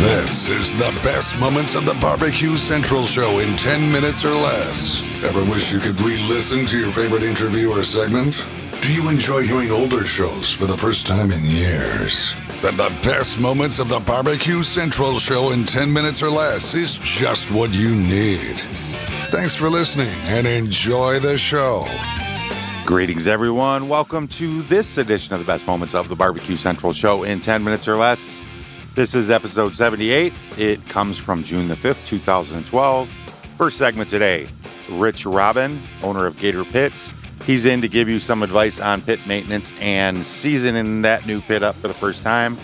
This is the best moments of the Barbecue Central show in 10 minutes or less. Ever wish you could re-listen to your favorite interview or segment? Do you enjoy hearing older shows for the first time in years? Then the best moments of the Barbecue Central show in 10 minutes or less is just what you need. Thanks for listening and enjoy the show. Greetings, everyone. Welcome to this edition of the best moments of the Barbecue Central show in 10 minutes or less. This is episode 78. It comes from June the 5th, 2012. First segment today, Ritch Robin, owner of Gator Pits. He's in to give you some advice on pit maintenance and seasoning that new pit up for the first time.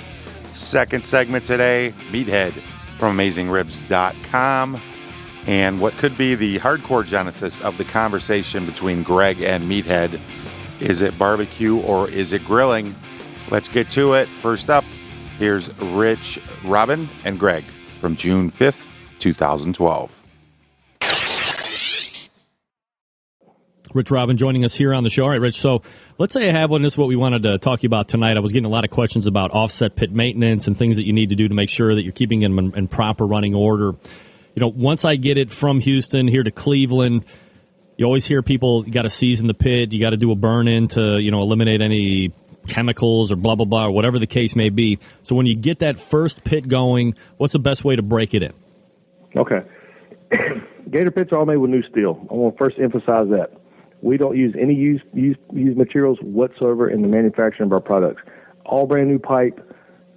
Second segment today, Meathead from AmazingRibs.com. And what could be the hardcore genesis of the conversation between Greg and Meathead. Is it barbecue or is it grilling? Let's get to it. First up, here's Ritch Robin and Greg from June 5th, 2012. Ritch Robin joining us here on the show. All right, Rich, so let's say I have one. This is what we wanted to talk to you about tonight. I was getting a lot of questions about offset pit maintenance and things that you need to do to make sure that you're keeping them in proper running order. You know, once I get it from Houston here to Cleveland, you always hear people, you got to season the pit, you got to do a burn-in to, eliminate any chemicals or blah, blah, blah, or whatever the case may be. So when you get that first pit going, what's the best way to break it in? Okay. Gator pits are all made with new steel. I want to first emphasize that. We don't use any used materials whatsoever in the manufacturing of our products. All brand new pipe,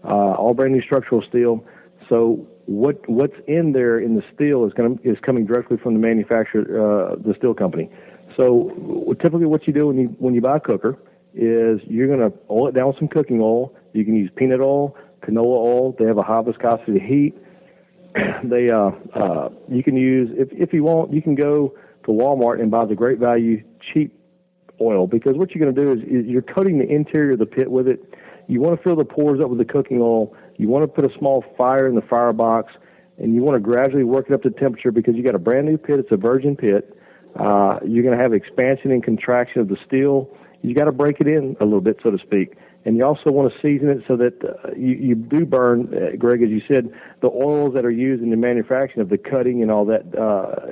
all brand new structural steel. So what's in there in the steel is coming directly from the manufacturer, the steel company. So typically, what you do when you buy a cooker is you're going to oil it down with some cooking oil. You can use peanut oil, canola oil. They have a high viscosity heat. You can use if you want, you can go to Walmart and buy the Great Value cheap oil, because what you're going to do is you're coating the interior of the pit with it. You want to fill the pores up with the cooking oil. You want to put a small fire in the firebox, and you want to gradually work it up to temperature because you got a brand new pit. It's a virgin pit. You're going to have expansion and contraction of the steel. You got to break it in a little bit, so to speak. And you also want to season it so that you do burn, Greg, as you said, the oils that are used in the manufacturing of the cutting and all that,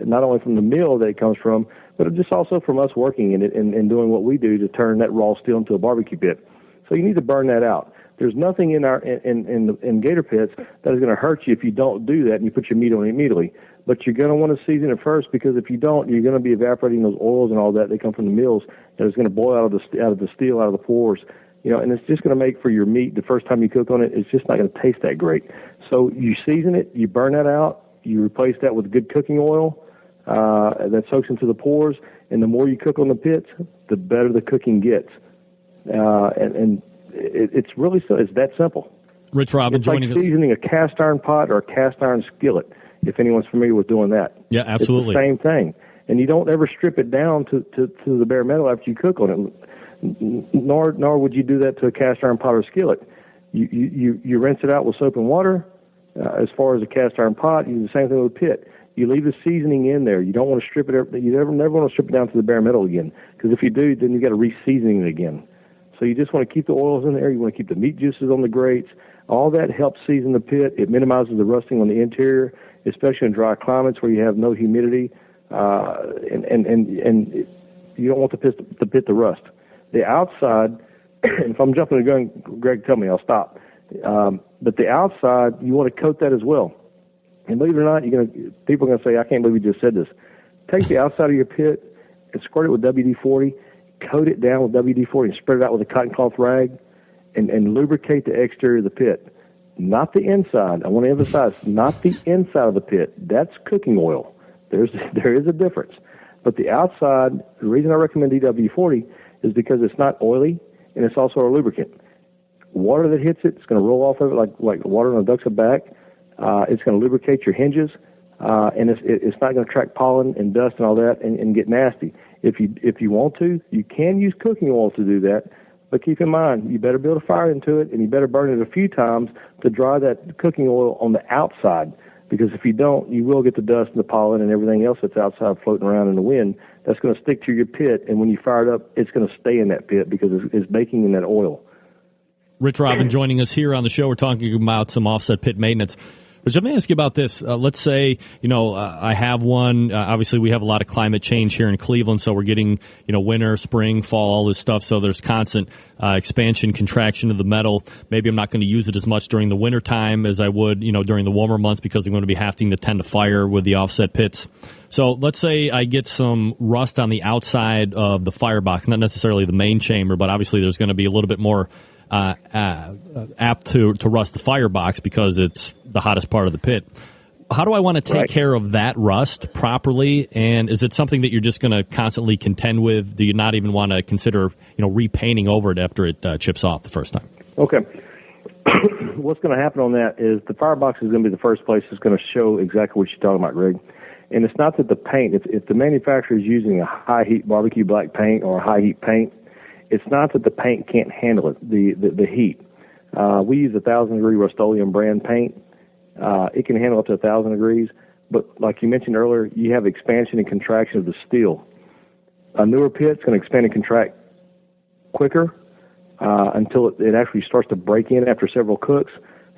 not only from the mill that it comes from, but just also from us working in it and doing what we do to turn that raw steel into a barbecue pit. So you need to burn that out. There's nothing in Gator pits that is going to hurt you if you don't do that and you put your meat on it immediately. But you're going to want to season it first, because if you don't, you're going to be evaporating those oils and all that. They come from the mills, and it's going to boil out of the steel, out of the pores. And it's just going to make for your meat, the first time you cook on it, it's just not going to taste that great. So you season it, you burn that out, you replace that with good cooking oil that soaks into the pores, and the more you cook on the pits, the better the cooking gets. It's really it's that simple. Ritch Robin joining us. It's like seasoning a cast iron pot or a cast iron skillet, if anyone's familiar with doing that. Yeah, absolutely. It's the same thing. And you don't ever strip it down to the bare metal after you cook on it. Nor would you do that to a cast iron pot or skillet. You rinse it out with soap and water. As far as a cast iron pot, you do the same thing with a pit. You leave the seasoning in there. You don't want to strip it. You never want to strip it down to the bare metal again, because if you do, then you got to re-season it again. So you just want to keep the oils in there. You want to keep the meat juices on the grates. All that helps season the pit. It minimizes the rusting on the interior, especially in dry climates where you have no humidity, and you don't want the pit to rust. The outside, and if I'm jumping the gun, Greg, tell me, I'll stop. But the outside, you want to coat that as well. And believe it or not, people are going to say, I can't believe you just said this. Take the outside of your pit and squirt it with WD-40, coat it down with WD-40 and spread it out with a cotton cloth rag, and lubricate the exterior of the pit. Not the inside. I want to emphasize, not the inside of the pit. That's cooking oil. There is a difference. But the outside, the reason I recommend WD-40 is because it's not oily, and it's also a lubricant. Water that hits it's going to roll off of it like water on a duck's back. It's going to lubricate your hinges, and it's not going to attract pollen and dust and all that and get nasty. If you want to, you can use cooking oil to do that, but keep in mind, you better build a fire into it, and you better burn it a few times to dry that cooking oil on the outside, because if you don't, you will get the dust and the pollen and everything else that's outside floating around in the wind. That's going to stick to your pit, and when you fire it up, it's going to stay in that pit because it's baking in that oil. Ritch Robin joining us here on the show. We're talking about some offset pit maintenance. But let me ask you about this. Let's say, I have one. Obviously, we have a lot of climate change here in Cleveland, so we're getting, winter, spring, fall, all this stuff. So there's constant expansion, contraction of the metal. Maybe I'm not going to use it as much during the winter time as I would, during the warmer months because I'm going to be having to tend to fire with the offset pits. So let's say I get some rust on the outside of the firebox, not necessarily the main chamber, but obviously there's going to be a little bit more apt to rust the firebox because it's the hottest part of the pit. How do I want to take care of that rust properly? And is it something that you're just going to constantly contend with? Do you not even want to consider, repainting over it after it chips off the first time? Okay. What's going to happen on that is the firebox is going to be the first place that's going to show exactly what you're talking about, Greg. And it's not that the paint, if the manufacturer is using a high heat barbecue black paint or a high heat paint, it's not that the paint can't handle it, the heat. We use 1,000-degree Rust-Oleum brand paint. It can handle up to 1,000 degrees, but like you mentioned earlier, you have expansion and contraction of the steel. A newer pit's going to expand and contract quicker until it actually starts to break in after several cooks,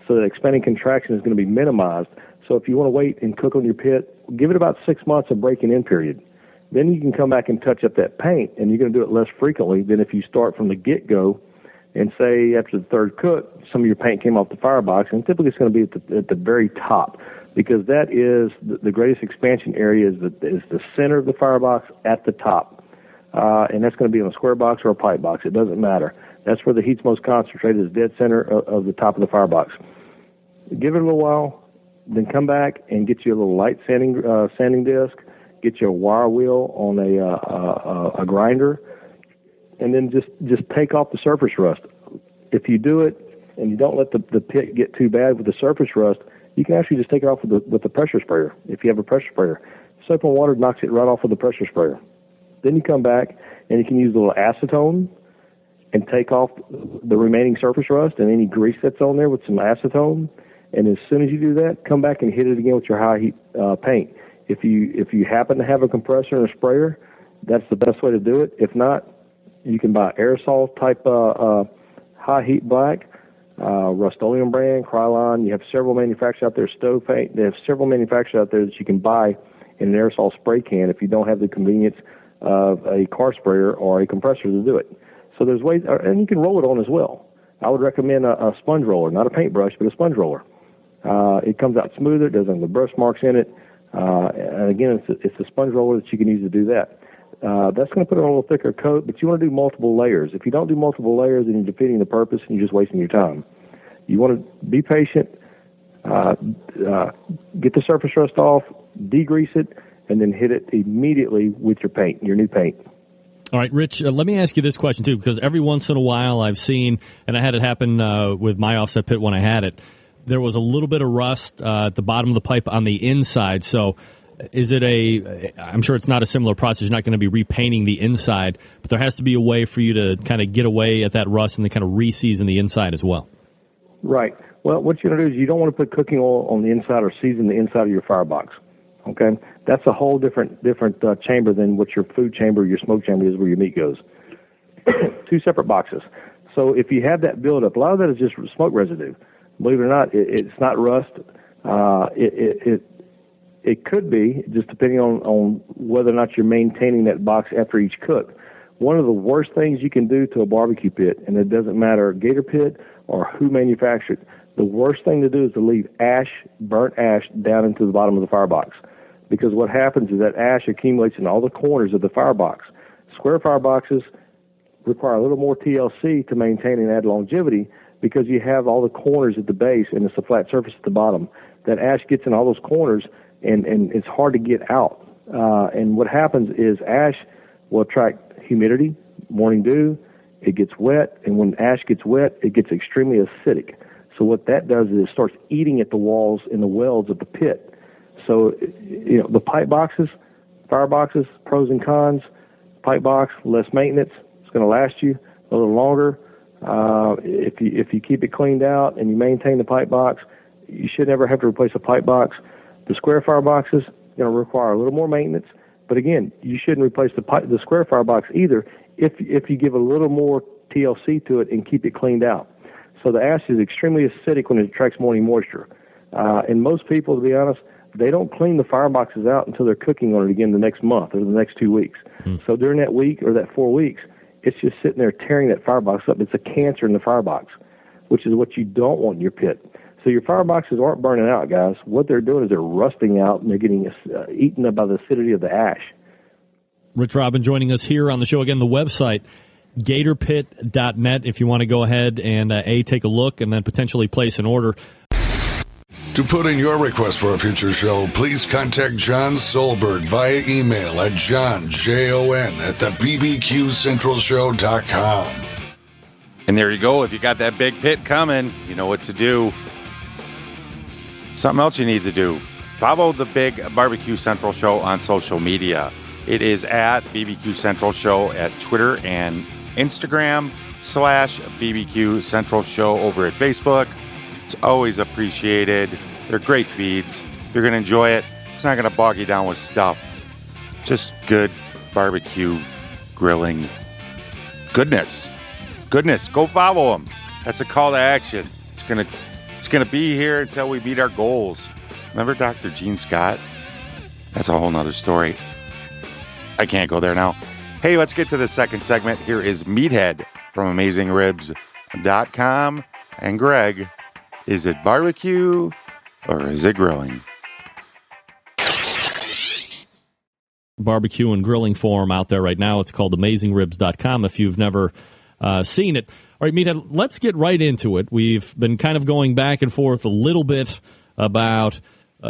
so that expanding contraction is going to be minimized. So if you want to wait and cook on your pit, give it about 6 months of breaking in period. Then you can come back and touch up that paint, and you're going to do it less frequently than if you start from the get-go and say after the third cook, some of your paint came off the firebox, and typically it's going to be at the very top because that is the greatest expansion area is the center of the firebox at the top. And that's going to be on a square box or a pipe box. It doesn't matter. That's where the heat's most concentrated is dead center of the top of the firebox. Give it a little while, then come back and get you a little light sanding disc. Get your wire wheel on a grinder, and then just take off the surface rust. If you do it and you don't let the pit get too bad with the surface rust, you can actually just take it off with the pressure sprayer. If you have a pressure sprayer, soap and water knocks it right off with the pressure sprayer. Then you come back and you can use a little acetone and take off the remaining surface rust and any grease that's on there with some acetone. And as soon as you do that, come back and hit it again with your high heat paint. If you happen to have a compressor and a sprayer, that's the best way to do it. If not, you can buy aerosol type high heat black, Rust-Oleum brand, Krylon. You have several manufacturers out there, Stove Paint. They have several manufacturers out there that you can buy in an aerosol spray can if you don't have the convenience of a car sprayer or a compressor to do it. So there's ways, and you can roll it on as well. I would recommend a sponge roller, not a paintbrush, but a sponge roller. It comes out smoother. It doesn't have the brush marks in it. And again, it's a sponge roller that you can use to do that. That's going to put on a little thicker coat, but you want to do multiple layers. If you don't do multiple layers, then you're defeating the purpose and you're just wasting your time. You want to be patient, get the surface rust off, degrease it, and then hit it immediately with your paint, your new paint. All right, Rich, let me ask you this question, too, because every once in a while I've seen, and I had it happen with my offset pit when I had it, there was a little bit of rust at the bottom of the pipe on the inside. So is it I'm sure it's not a similar process. You're not going to be repainting the inside, but there has to be a way for you to kind of get away at that rust and then kind of re-season the inside as well. Right. Well, what you're going to do is you don't want to put cooking oil on the inside or season the inside of your firebox. Okay? That's a whole different chamber than what your food chamber, your smoke chamber is where your meat goes. Two separate boxes. So if you have that buildup, a lot of that is just smoke residue. Believe it or not, it's not rust. It could be, just depending on whether or not you're maintaining that box after each cook. One of the worst things you can do to a barbecue pit, and it doesn't matter Gator Pit or who manufactured it, the worst thing to do is to leave burnt ash, down into the bottom of the firebox. Because what happens is that ash accumulates in all the corners of the firebox. Square fireboxes require a little more TLC to maintain and add longevity, because you have all the corners at the base and it's a flat surface at the bottom. That ash gets in all those corners, and it's hard to get out. And what happens is ash will attract humidity, morning dew, it gets wet, and when ash gets wet, it gets extremely acidic. So what that does is it starts eating at the walls and the welds of the pit. So, the pipe boxes, fire boxes, pros and cons. Pipe box, less maintenance. It's going to last you a little longer. If you keep it cleaned out and you maintain the pipe box, you should never have to replace a pipe box. The square fire boxes going to require a little more maintenance, but again, you shouldn't replace the square fire box either if you give a little more TLC to it and keep it cleaned out. So the ash is extremely acidic when it attracts morning moisture. And most people, to be honest, they don't clean the fireboxes out until they're cooking on it again the next month or the next 2 weeks. So during that week or that 4 weeks, it's just sitting there tearing that firebox up. It's a cancer in the firebox, which is what you don't want in your pit. So your fireboxes aren't burning out, guys. What they're doing is they're rusting out, and they're getting eaten up by the acidity of the ash. Ritch Robin joining us here on the show. Again, the website, gatorpit.net, if you want to go ahead and, take a look and then potentially place an order. To put in your request for a future show, please contact John Solberg via email at johnjon@thebbqcentralshow.com. And there you go. If you got that big pit coming, you know what to do. Something else you need to do. Follow the Big Barbecue Central Show on social media. It is at BBQ Central Show at Twitter and Instagram /BBQ Central Show over at Facebook. It's always appreciated. They're great feeds. You're going to enjoy it. It's not going to bog you down with stuff. Just good barbecue grilling goodness. Go follow them. That's a call to action. It's gonna be here until we meet our goals. Remember Dr. Gene Scott? That's a whole nother story. I can't go there now. Hey, let's get to the second segment. Here is Meathead from AmazingRibs.com. And Greg, is it barbecue or is it grilling? Barbecue and grilling forum out there right now. It's called AmazingRibs.com if you've never seen it. All right, Meathead, let's get right into it. We've been kind of going back and forth a little bit about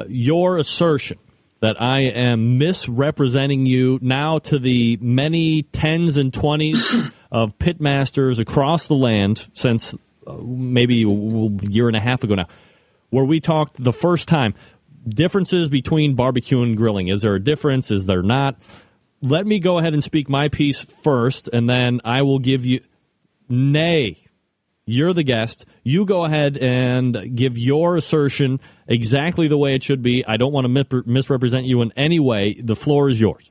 your assertion that I am misrepresenting you now to the many tens and 20s of pitmasters across the land since maybe a year and a half ago now, where we talked the first time. Differences between barbecue and grilling. Is there a difference? Is there not? Let me go ahead and speak my piece first, and then I will give you... Nay, you're the guest. You go ahead and give your assertion exactly the way it should be. I don't want to misrepresent you in any way. The floor is yours.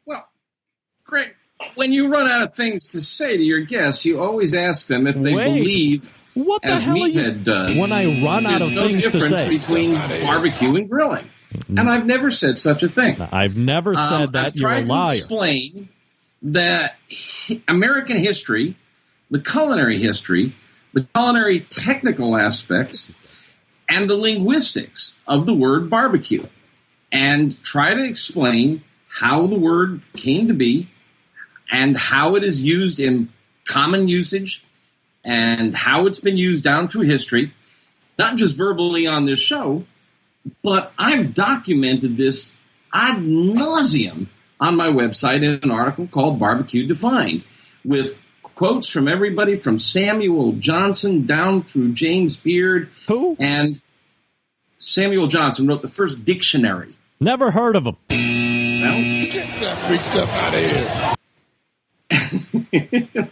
Well, Greg, when you run out of things to say to your guests, you always ask them if they believe, what the as hell Meathead does, when I run out of things to say. There's no difference between barbecue and grilling. And I've never said such a thing. I've never said that. I've You're a liar. tried to explain that American history, the culinary history, the culinary technical aspects, and the linguistics of the word barbecue, and try to explain how the word came to be and how it is used in common usage and how it's been used down through history, not just verbally on this show, but I've documented this ad nauseum on my website in an article called Barbecue Defined, with quotes from everybody from Samuel Johnson down through James Beard. Who? And Samuel Johnson wrote the first dictionary. Never heard of him. Well, Get that big stuff out of here.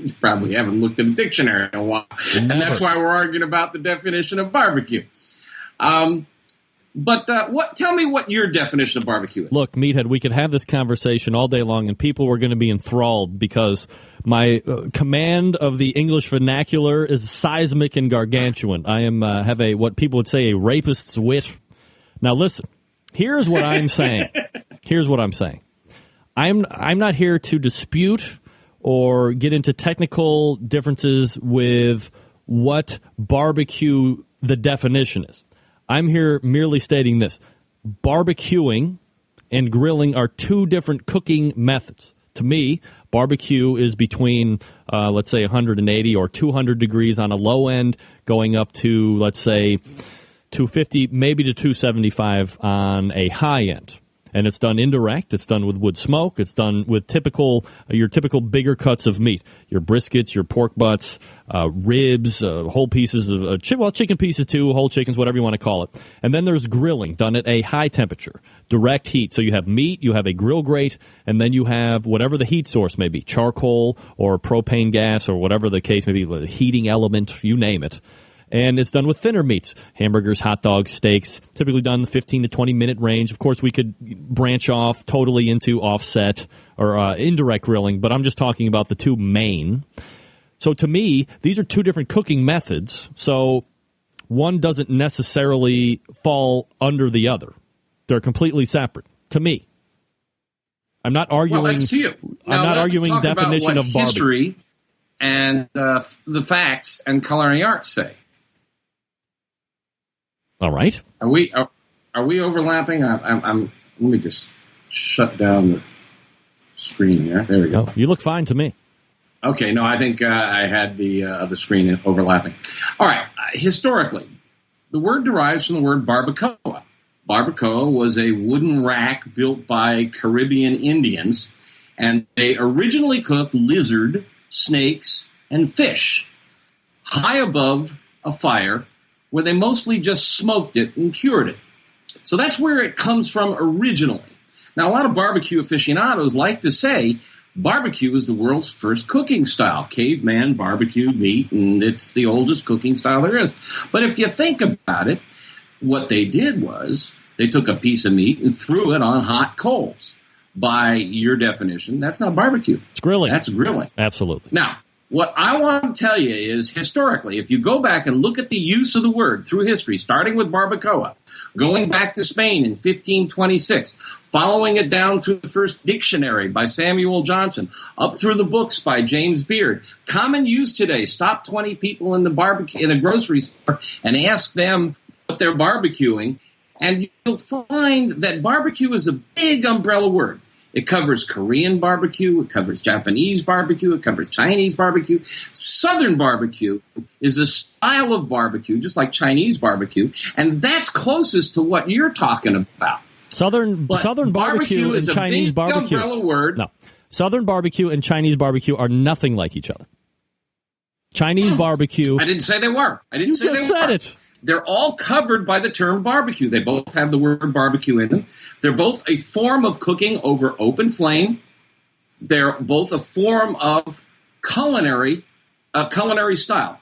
You probably haven't looked at a dictionary in a while. Never. And that's why we're arguing about the definition of barbecue. But tell me what your definition of barbecue is. Look, Meathead, we could have this conversation all day long, and people were going to be enthralled because my command of the English vernacular is seismic and gargantuan. I am have what people would say a rapist's wit. Now, listen. Here's what I'm saying. I'm not here to dispute or get into technical differences with what barbecue the definition is. I'm here merely stating this. Barbecuing and grilling are two different cooking methods. To me, barbecue is between, let's say, 180 or 200 degrees on a low end, going up to, let's say, 250, maybe to 275 on a high end. And it's done indirect. It's done with wood smoke. It's done with your typical bigger cuts of meat, your briskets, your pork butts, ribs, whole pieces of chicken pieces too, whole chickens, whatever you want to call it. And then there's grilling done at a high temperature, direct heat. So you have meat, you have a grill grate, and then you have whatever the heat source may be, charcoal or propane gas or whatever the case may be, the heating element, you name it. And it's done with thinner meats, hamburgers, hot dogs, steaks, typically done in the 15 to 20-minute range. Of course, we could branch off totally into offset or indirect grilling, but I'm just talking about the two main. So to me, these are two different cooking methods. So one doesn't necessarily fall under the other. They're completely separate to me. I'm not arguing. Well, that's to you. Now, I'm not arguing definition about what of barbecue. History and the facts and culinary arts say. All right. Are we overlapping? Let me just shut down the screen here. There we go. Oh, you look fine to me. Okay, no, I think I had the screen overlapping. All right, historically, the word derives from the word barbacoa. Barbacoa was a wooden rack built by Caribbean Indians, and they originally cooked lizard, snakes, and fish high above a fire where they mostly just smoked it and cured it. So that's where it comes from originally. Now, a lot of barbecue aficionados like to say barbecue is the world's first cooking style. Caveman barbecued meat, and it's the oldest cooking style there is. But if you think about it, what they did was they took a piece of meat and threw it on hot coals. By your definition, that's not barbecue. It's grilling. That's grilling. Absolutely. Now, what I want to tell you is historically, if you go back and look at the use of the word through history, starting with barbacoa, going back to Spain in 1526, following it down through the first dictionary by Samuel Johnson, up through the books by James Beard, common use today, stop 20 people in the grocery store and ask them what they're barbecuing, and you'll find that barbecue is a big umbrella word. It covers Korean barbecue, it covers Japanese barbecue, it covers Chinese barbecue. Southern barbecue is a style of barbecue, just like Chinese barbecue, and that's closest to what you're talking about. Southern barbecue and Chinese barbecue. Is a big umbrella word. No. Southern barbecue and Chinese barbecue are nothing like each other. Chinese barbecue. I didn't say they were. You just said it. They're all covered by the term barbecue. They both have the word barbecue in them. They're both a form of cooking over open flame. They're both a form of culinary style.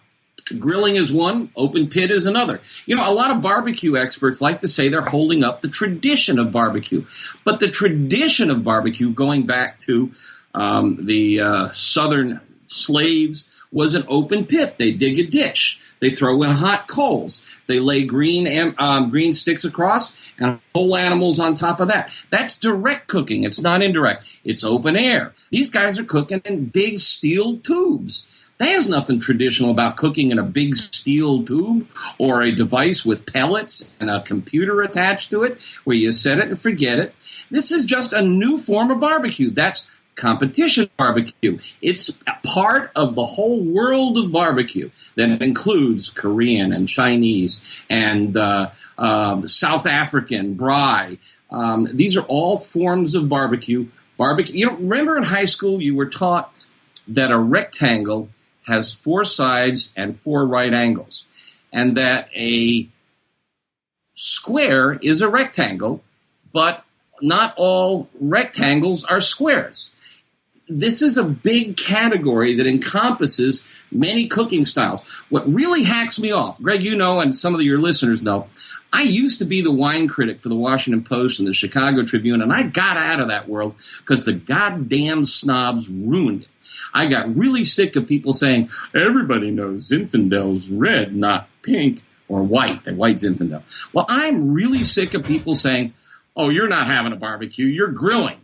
Grilling is one, open pit is another. You know, a lot of barbecue experts like to say they're holding up the tradition of barbecue. But the tradition of barbecue, going back to the southern slaves, was an open pit. They dig a ditch. They throw in hot coals. They lay green sticks across and whole animals on top of that. That's direct cooking. It's not indirect. It's open air. These guys are cooking in big steel tubes. There's nothing traditional about cooking in a big steel tube or a device with pellets and a computer attached to it where you set it and forget it. This is just a new form of barbecue. That's competition barbecue. It's a part of the whole world of barbecue that includes Korean and Chinese and South African, braai. These are all forms of barbecue. You know, remember in high school you were taught that a rectangle has 4 sides and 4 right angles, and that a square is a rectangle, but not all rectangles are squares. This is a big category that encompasses many cooking styles. What really hacks me off, Greg, you know, and some of your listeners know, I used to be the wine critic for the Washington Post and the Chicago Tribune, and I got out of that world because the goddamn snobs ruined it. I got really sick of people saying, everybody knows Zinfandel's red, not pink, or white. The white Zinfandel. Well, I'm really sick of people saying, oh, you're not having a barbecue, you're grilling.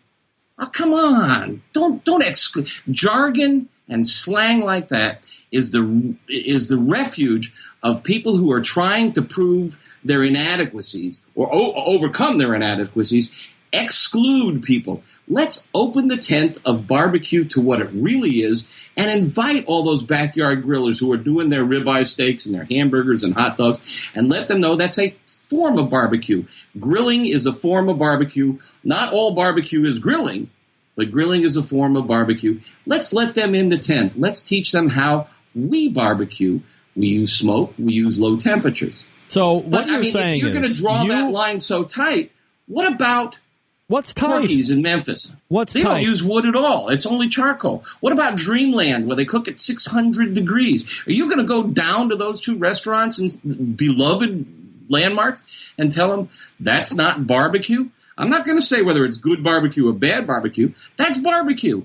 Oh, come on. Don't exclude. Jargon and slang like that is the refuge of people who are trying to prove their inadequacies or overcome their inadequacies, exclude people. Let's open the tent of barbecue to what it really is and invite all those backyard grillers who are doing their ribeye steaks and their hamburgers and hot dogs and let them know that's a form of barbecue. Grilling is a form of barbecue. Not all barbecue is grilling, but grilling is a form of barbecue. Let's let them in the tent. Let's teach them how we barbecue. We use smoke. We use low temperatures. So what you're saying is, if you're going to draw that line so tight, what about what's tight? Porky's in Memphis? They don't use wood at all. It's only charcoal. What about Dreamland, where they cook at 600 degrees? Are you going to go down to those 2 restaurants and beloved landmarks and tell them that's not barbecue? I'm not going to say whether it's good barbecue or bad barbecue. That's barbecue.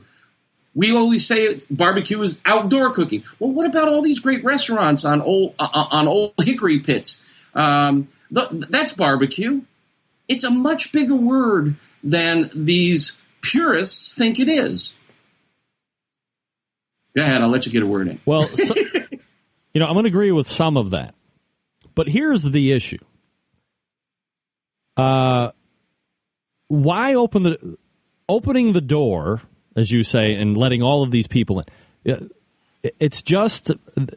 We always say barbecue is outdoor cooking. Well, what about all these great restaurants on old hickory pits? That's barbecue. It's a much bigger word than these purists think it is. Go ahead, I'll let you get a word in. Well, I'm going to agree with some of that. But here's the issue. Why opening the door, as you say, and letting all of these people in? It's just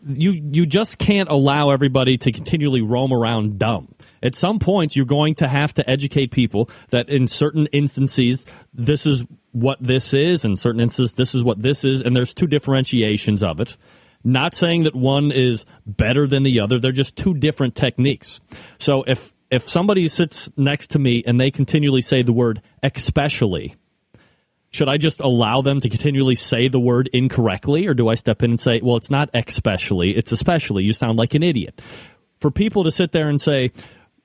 you just can't allow everybody to continually roam around dumb. At some point, you're going to have to educate people that in certain instances, this is what this is, in certain instances, this is what this is, and there's two differentiations of it. Not saying that one is better than the other. They're just two different techniques. So if somebody sits next to me and they continually say the word especially, should I just allow them to continually say the word incorrectly, or do I step in and say, well, it's not especially, it's especially. You sound like an idiot. For people to sit there and say,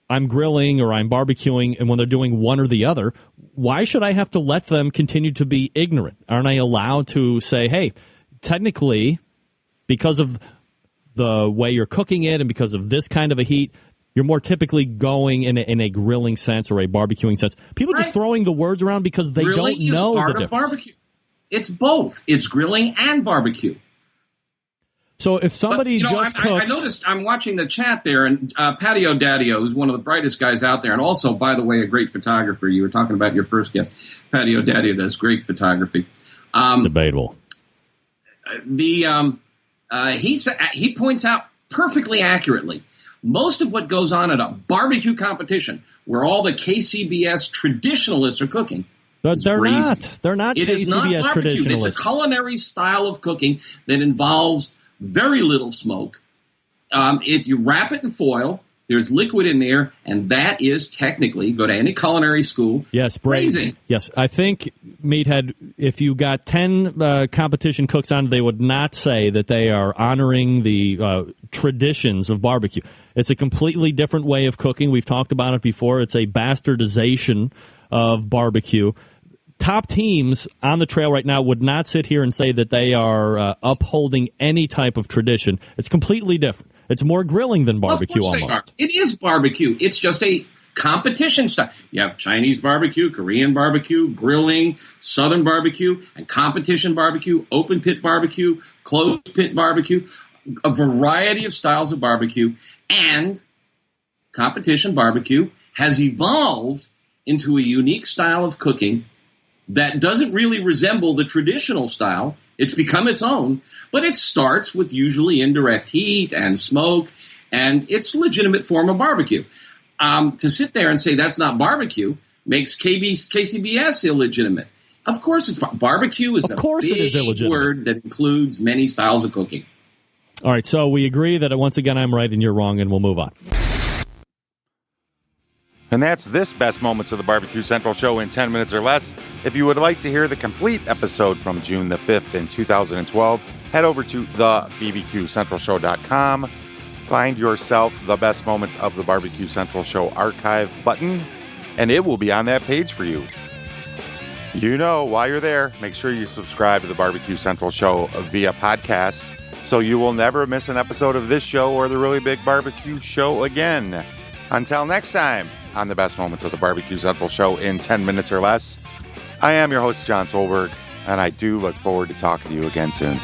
I'm grilling or I'm barbecuing, and when they're doing one or the other, why should I have to let them continue to be ignorant? Aren't I allowed to say, hey, technically, because of the way you're cooking it and because of this kind of a heat, you're more typically going in a grilling sense or a barbecuing sense. People just throwing the words around because they grilling don't know part the of difference. Barbecue. It's both. It's grilling and barbecue. So if somebody I cooks... I noticed, I'm watching the chat there, and Patio Daddio, who's one of the brightest guys out there, and also, by the way, a great photographer. You were talking about your first guest. Patio Daddio does great photography. Debatable. He points out perfectly accurately most of what goes on at a barbecue competition where all the KCBS traditionalists are cooking. But they're crazy. not. They're not It KCBS is not barbecue. traditionalists. It's a culinary style of cooking that involves very little smoke. If you wrap it in foil, there's liquid in there, and that is technically, go to any culinary school. Yes, crazy. Yes, I think, Meathead, if you got 10 competition cooks on, they would not say that they are honoring the traditions of barbecue. It's a completely different way of cooking. We've talked about it before. It's a bastardization of barbecue. Top teams on the trail right now would not sit here and say that they are upholding any type of tradition. It's completely different. It's more grilling than barbecue almost. almost. It is barbecue. It's just a competition style. You have Chinese barbecue, Korean barbecue, grilling, Southern barbecue, and competition barbecue, open pit barbecue, closed pit barbecue, a variety of styles of barbecue, and competition barbecue has evolved into a unique style of cooking that doesn't really resemble the traditional style. It's become its own, but it starts with usually indirect heat and smoke, and it's a legitimate form of barbecue. To sit there and say that's not barbecue makes KCBS illegitimate. Of course, it's barbecue is a big word that includes many styles of cooking. All right, so we agree that once again I'm right and you're wrong, and we'll move on. And that's this Best Moments of the Barbecue Central show in 10 minutes or less. If you would like to hear the complete episode from June the 5th in 2012, head over to thebbqcentralshow.com. Find yourself the Best Moments of the Barbecue Central show archive button, and it will be on that page for you. You know, while you're there, make sure you subscribe to the Barbecue Central show via podcast so you will never miss an episode of this show or the Really Big Barbecue show again. Until next time, on the Best Moments of the Barbecue Central show in 10 minutes or less, I am your host, John Solberg, and I do look forward to talking to you again soon.